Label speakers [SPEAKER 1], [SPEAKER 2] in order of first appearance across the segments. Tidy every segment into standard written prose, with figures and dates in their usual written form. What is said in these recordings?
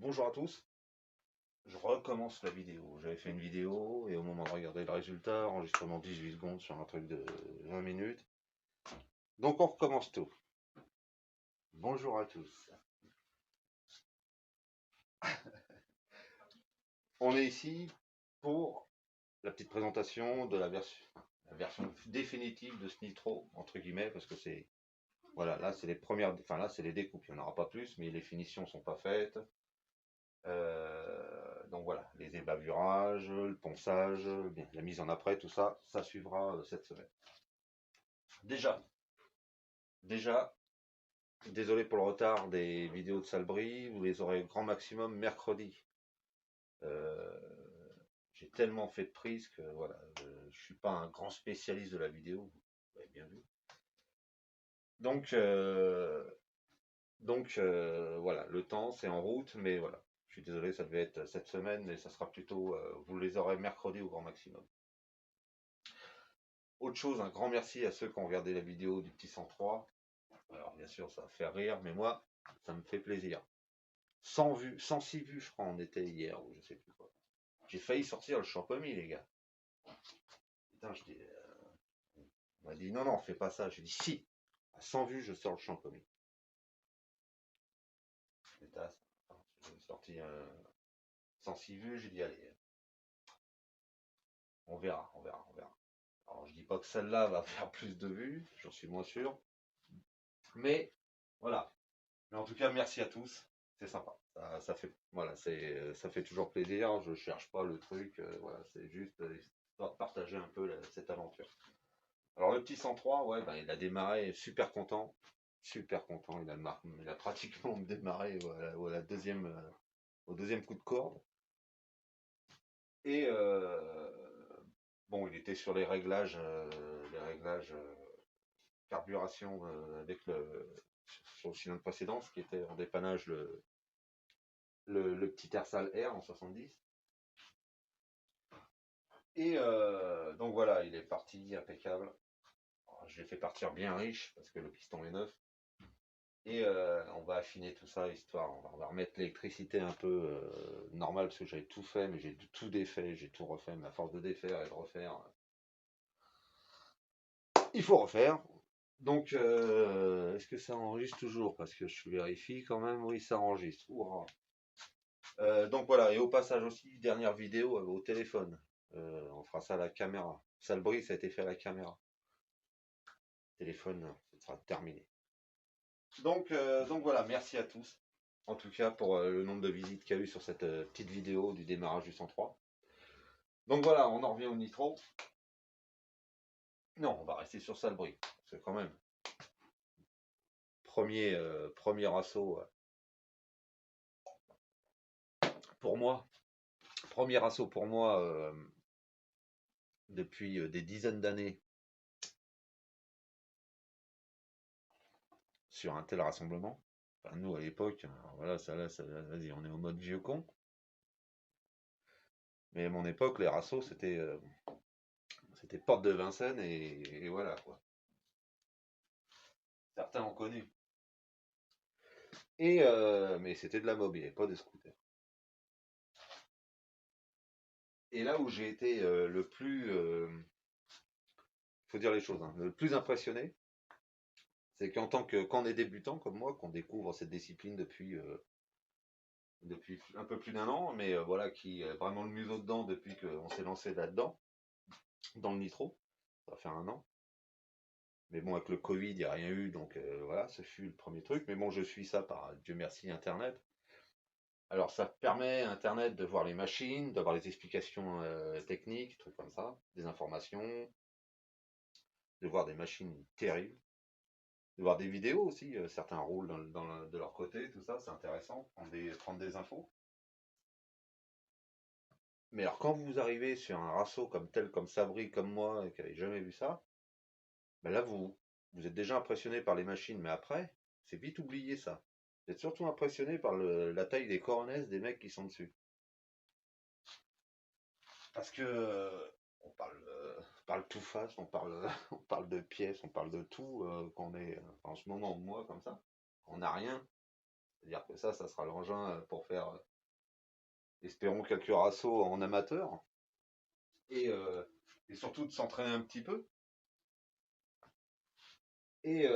[SPEAKER 1] Bonjour à tous, je recommence la vidéo. J'avais fait une vidéo et au moment de regarder le résultat, enregistrement 18 secondes sur un truc de 20 minutes. Donc on recommence tout. Bonjour à tous. On est ici pour la petite présentation de la version définitive de ce Nitro, entre guillemets, parce que c'est... Voilà, là c'est les premières... Enfin là c'est les découpes, il n'y en aura pas plus, mais les finitions sont pas faites. Donc voilà, les ébavurages, le ponçage, bien, la mise en après, tout ça, ça suivra cette semaine. Déjà, désolé pour le retard des vidéos de Salbris, vous les aurez grand maximum mercredi. Euh, j'ai tellement fait de prises que voilà, je suis pas un grand spécialiste de la vidéo, vous l'avez bien vu. Donc, voilà, le temps c'est en route, mais voilà. Je suis désolé, ça devait être cette semaine, mais ça sera plutôt, vous les aurez mercredi au grand maximum. Autre chose, un grand merci à ceux qui ont regardé la vidéo du petit 103. Alors bien sûr, ça va faire rire, mais moi, ça me fait plaisir. 100 vues, 106 vues, je crois, on était hier, ou je sais plus quoi. J'ai failli sortir le champomis, les gars. Putain, on m'a dit non, non, fais pas ça. J'ai dit si, à 100 vues, je sors le champomis. J'ai sorti 106 vues, j'ai dit allez, on verra, on verra, on verra. Alors je dis pas que celle-là va faire plus de vues, j'en suis moins sûr. Mais voilà. Mais en tout cas, merci à tous. C'est sympa. Ça fait, voilà, ça fait toujours plaisir. Je cherche pas le truc. Voilà, c'est juste histoire de partager un peu cette aventure. Alors le petit 103, ouais, ben, il a démarré super content. Super content. Il a pratiquement démarré voilà, au deuxième coup de corde. Et bon, il était sur les réglages carburation avec sur le cylindre précédent, ce qui était en dépannage le petit Ersal R en 70. Et donc voilà, il est parti impeccable. Alors, je l'ai fait partir bien riche parce que le piston est neuf. Et on va affiner tout ça, histoire, on va remettre l'électricité un peu normale parce que j'avais tout fait, mais j'ai tout défait, j'ai tout refait. Mais à force de défaire et de refaire, il faut refaire. Donc, est-ce que ça enregistre toujours? Parce que je vérifie quand même, oui, ça enregistre. Donc voilà, et au passage aussi, dernière vidéo au téléphone. On fera ça à la caméra. Salbris, ça a été fait à la caméra. Téléphone, ça sera terminé. Donc voilà, merci à tous. En tout cas, pour le nombre de visites qu'il y a eu sur cette petite vidéo du démarrage du 103. Donc voilà, on en revient au nitro. Non, on va rester sur Salbris. Parce que quand même, premier assaut pour moi. Premier assaut pour moi depuis des dizaines d'années sur un tel rassemblement. Enfin, nous, à l'époque, voilà, vas-y, on est au mode vieux con. Mais à mon époque, les rassos, c'était porte de Vincennes et voilà, quoi. Certains ont connu. Et mais c'était de la mob, il n'y avait pas de scooter. Et là où j'ai été le plus, faut dire les choses, hein, le plus impressionné, c'est quand on est débutant comme moi, qu'on découvre cette discipline depuis un peu plus d'un an, mais voilà, qui est vraiment le museau dedans depuis qu'on s'est lancé là-dedans, dans le nitro, ça va faire un an. Mais bon, avec le Covid, il n'y a rien eu, donc voilà, ce fut le premier truc. Mais bon, je suis ça par, Dieu merci, Internet. Alors, ça permet, Internet, de voir les machines, d'avoir les explications techniques, trucs comme ça, des informations, de voir des machines terribles, de voir des vidéos aussi, certains roulent de leur côté, tout ça, c'est intéressant, prendre des infos. Mais alors, quand vous arrivez sur un rasso comme tel, comme Sabri, comme moi, et qui n'avez jamais vu ça, ben là, vous êtes déjà impressionné par les machines, mais après, c'est vite oublié ça. Vous êtes surtout impressionné par la taille des coronesses des mecs qui sont dessus. Parce que on parle tout face, on parle de pièces, on parle de tout, qu'on est en ce moment, moi, comme ça, on n'a rien. C'est-à-dire que ça sera l'engin pour faire espérons quelques rassos en amateur, et, euh, et surtout de s'entraîner un petit peu. Et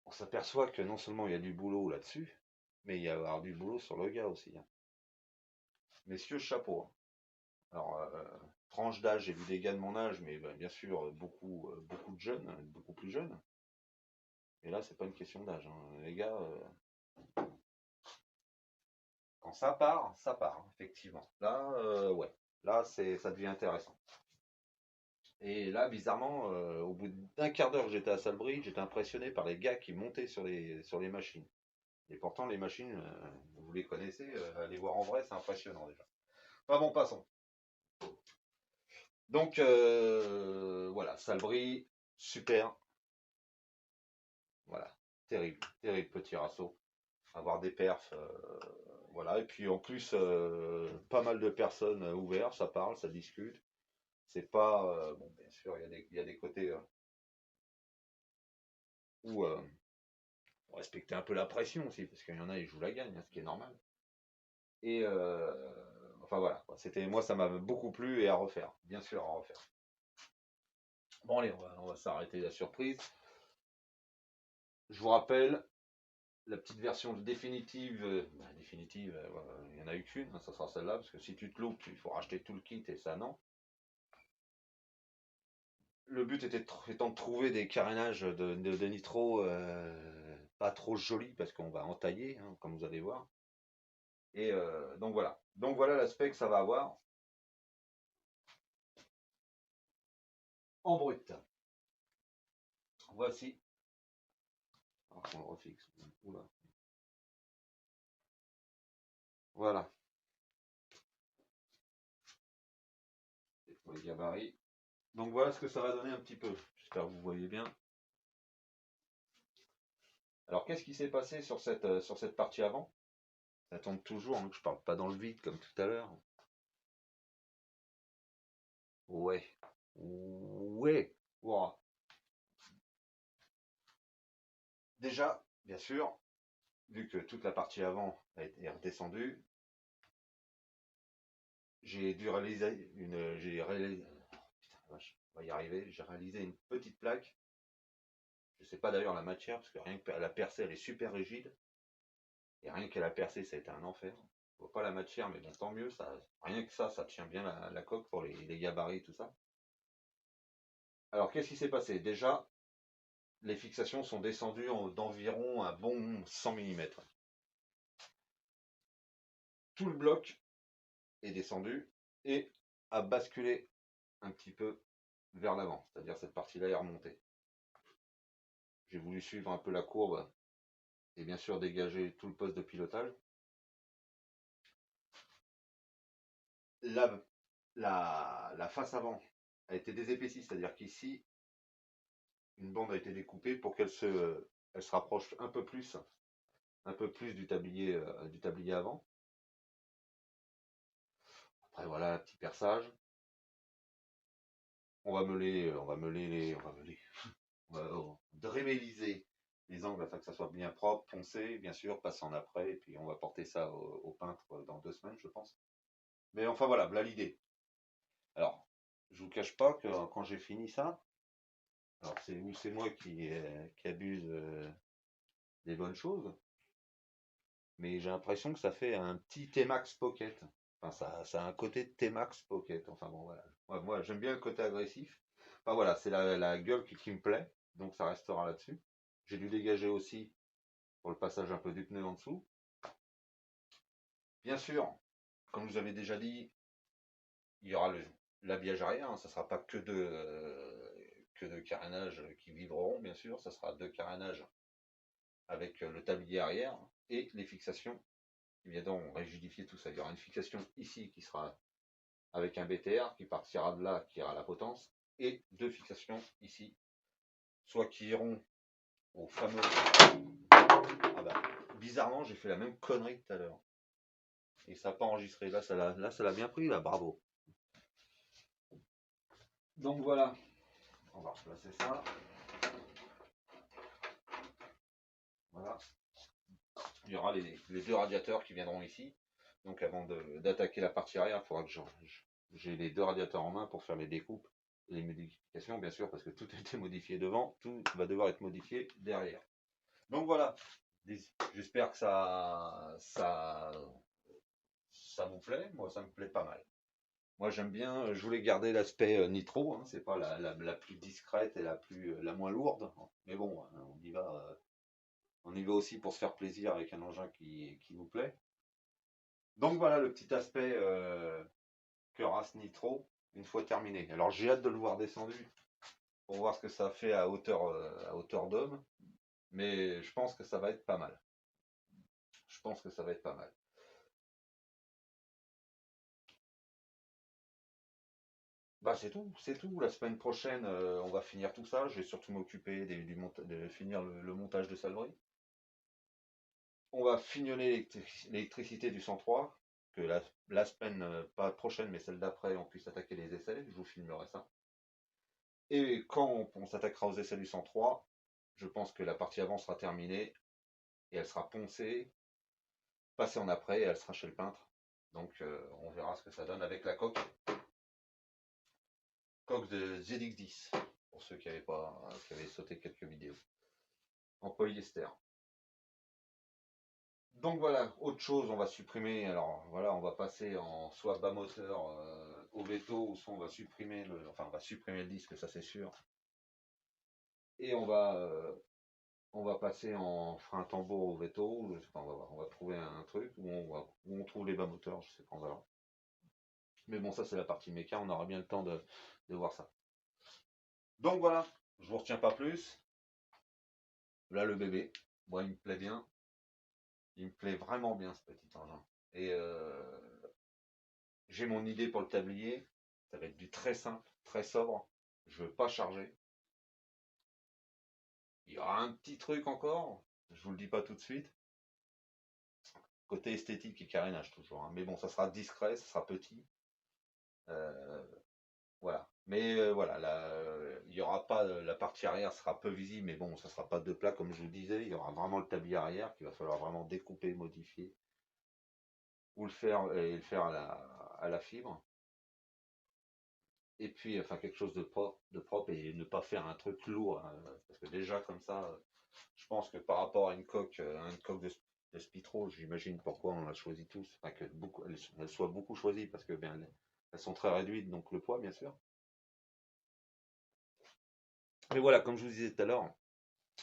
[SPEAKER 1] on s'aperçoit que non seulement il y a du boulot là-dessus, mais il y a avoir du boulot sur le gars aussi, hein. Messieurs, chapeau, hein. Alors, tranche d'âge, j'ai vu des gars de mon âge, mais bien sûr, beaucoup de jeunes, beaucoup plus jeunes. Et là, c'est pas une question d'âge, hein. Les gars, quand ça part, hein, effectivement. Là, ouais. Là, ça devient intéressant. Et là, bizarrement, au bout d'un quart d'heure que j'étais à Salbris, j'étais impressionné par les gars qui montaient sur les machines. Et pourtant, les machines, vous les connaissez, allez voir en vrai, c'est impressionnant déjà. Enfin bon, passons. Donc, voilà, Salbris, super. Voilà, terrible, terrible petit rasso. Avoir des perfs, voilà. Et puis en plus, pas mal de personnes ouvertes, ça parle, ça discute. C'est pas, bon, bien sûr, il y a des côtés où faut respecter un peu la pression aussi, parce qu'il y en a, ils jouent la gagne, hein, ce qui est normal. Et enfin voilà, quoi. C'était, moi, ça m'a beaucoup plu et à refaire, bien sûr, à refaire. Bon, allez, on va s'arrêter la surprise. Je vous rappelle, la petite version définitive, définitive, il n'y en a eu qu'une, hein, ça sera celle-là, parce que si tu te loupes, il faut racheter tout le kit et ça, non. Le but étant de trouver des carénages de nitro pas trop jolis, parce qu'on va entailler, hein, comme vous allez voir. Et donc voilà. Donc voilà l'aspect que ça va avoir en brut. Voici. Alors qu'on le refixe. Oula. Voilà. Et pour les gabarits. Donc voilà ce que ça va donner un petit peu. J'espère que vous voyez bien. Alors qu'est-ce qui s'est passé sur cette partie avant? Ça tombe toujours, hein, que je parle pas dans le vide comme tout à l'heure. Ouais. Ouais. Ouah. Déjà, bien sûr, vu que toute la partie avant est redescendue, j'ai dû réaliser putain, vache, on va y arriver. J'ai réalisé une petite plaque. Je sais pas d'ailleurs la matière, parce que rien que la percée, elle est super rigide. Et rien qu'à la percée, ça a été un enfer. Je vois pas la matière, mais bon, tant mieux. Rien que ça tient bien la coque pour les gabarits, tout ça. Alors, qu'est-ce qui s'est passé? Déjà, les fixations sont descendues d'environ un bon 100 mm. Tout le bloc est descendu et a basculé un petit peu vers l'avant, c'est-à-dire cette partie-là est remontée. J'ai voulu suivre un peu la courbe et bien sûr dégager tout le poste de pilotage. La face avant a été désépaissie, c'est-à-dire qu'ici, une bande a été découpée pour elle se rapproche un peu plus du tablier avant. Après voilà, petit perçage. On va meuler, on va dréméliser les angles afin que ça soit bien propre, foncé, bien sûr, passer en après, et puis on va porter ça au peintre dans 2 semaines, je pense. Mais enfin voilà l'idée. Alors, je vous cache pas que quand j'ai fini ça, alors c'est moi qui abuse des bonnes choses, mais j'ai l'impression que ça fait un petit T-Max Pocket. Enfin, ça a un côté T-Max Pocket. Enfin bon, voilà. Moi j'aime bien le côté agressif. Enfin voilà, c'est la gueule qui me plaît, donc ça restera là-dessus. J'ai dû dégager aussi pour le passage un peu du pneu en dessous. Bien sûr, comme je vous avais déjà dit, il y aura l'habillage arrière, hein, ça ne sera pas que de carénages qui vibreront, bien sûr, ça sera 2 carénages avec le tablier arrière et les fixations qui viendront rigidifier tout ça. Il y aura une fixation ici qui sera avec un BTR qui partira de là, qui ira à la potence, et 2 fixations ici, soit qui iront au fameux. Ah bah, bizarrement, j'ai fait la même connerie tout à l'heure. Et ça n'a pas enregistré. Là, ça l'a bien pris, là, bravo. Donc voilà, on va replacer ça. Voilà. Il y aura les 2 radiateurs qui viendront ici. Donc avant d'attaquer la partie arrière, il faudra que j'ai les deux radiateurs en main pour faire les découpes et les modifications, bien sûr, parce que tout a été modifié devant, tout va devoir être modifié derrière. Donc voilà, j'espère que ça vous plaît. Moi, ça me plaît pas mal. Moi, j'aime bien, je voulais garder l'aspect nitro, hein, c'est pas la plus discrète et la moins lourde. Mais bon, on y va aussi pour se faire plaisir avec un engin qui nous plaît. Donc voilà le petit aspect que race nitro une fois terminé. Alors j'ai hâte de le voir descendu pour voir ce que ça fait à hauteur d'homme. Mais je pense que ça va être pas mal. Je pense que ça va être pas mal. Bah c'est tout, c'est tout. La semaine prochaine, on va finir tout ça. Je vais surtout m'occuper de finir le montage de salerie. On va fignoler l'électricité du 103, que la semaine, pas prochaine, mais celle d'après, on puisse attaquer les essais. Je vous filmerai ça. Et quand on s'attaquera aux essais du 103, je pense que la partie avant sera terminée et elle sera poncée, passée en après et elle sera chez le peintre. Donc on verra ce que ça donne avec la coque de ZX10, pour ceux qui avaient sauté quelques vidéos, en polyester. Donc voilà, autre chose, on va supprimer, alors voilà, on va passer en soit bas moteur au veto, ou soit on va supprimer le disque, ça c'est sûr. Et on va passer en frein tambour au veto, je sais pas, on va voir, on va trouver un truc où on trouve les bas moteurs, je sais pas, on verra. Mais bon, ça c'est la partie méca, on aura bien le temps de voir ça. Donc voilà, je vous retiens pas plus. Là le bébé, moi il me plaît bien, il me plaît vraiment bien ce petit engin. Et j'ai mon idée pour le tablier, ça va être du très simple, très sobre. Je veux pas charger. Il y aura un petit truc encore, je vous le dis pas tout de suite. Côté esthétique et carénage toujours, hein. Mais bon, ça sera discret, ça sera petit. Euh, voilà. Mais voilà, il y aura pas la partie arrière sera peu visible, mais bon, ça sera pas deux plats comme je vous disais. Il y aura vraiment le tablier arrière qu'il va falloir vraiment découper, modifier, ou le faire à la fibre. Et puis, enfin, quelque chose de propre et ne pas faire un truc lourd, hein, parce que déjà comme ça, je pense que par rapport à une coque de Spitro, j'imagine pourquoi on l'a choisi tous, enfin que elles soient beaucoup choisies parce que bien elles sont très réduites, donc le poids bien sûr. Mais voilà, comme je vous disais tout à l'heure,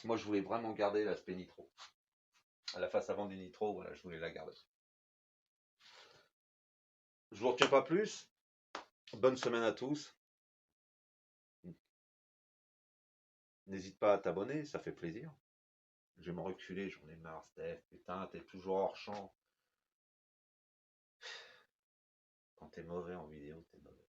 [SPEAKER 1] moi je voulais vraiment garder l'aspect nitro. À la face avant du nitro, voilà, je voulais la garder. Je vous retiens pas plus. Bonne semaine à tous. N'hésite pas à t'abonner, ça fait plaisir. Je vais me reculer, j'en ai marre, Steph. Putain, t'es toujours hors champ. Quand t'es mauvais en vidéo, t'es mauvais.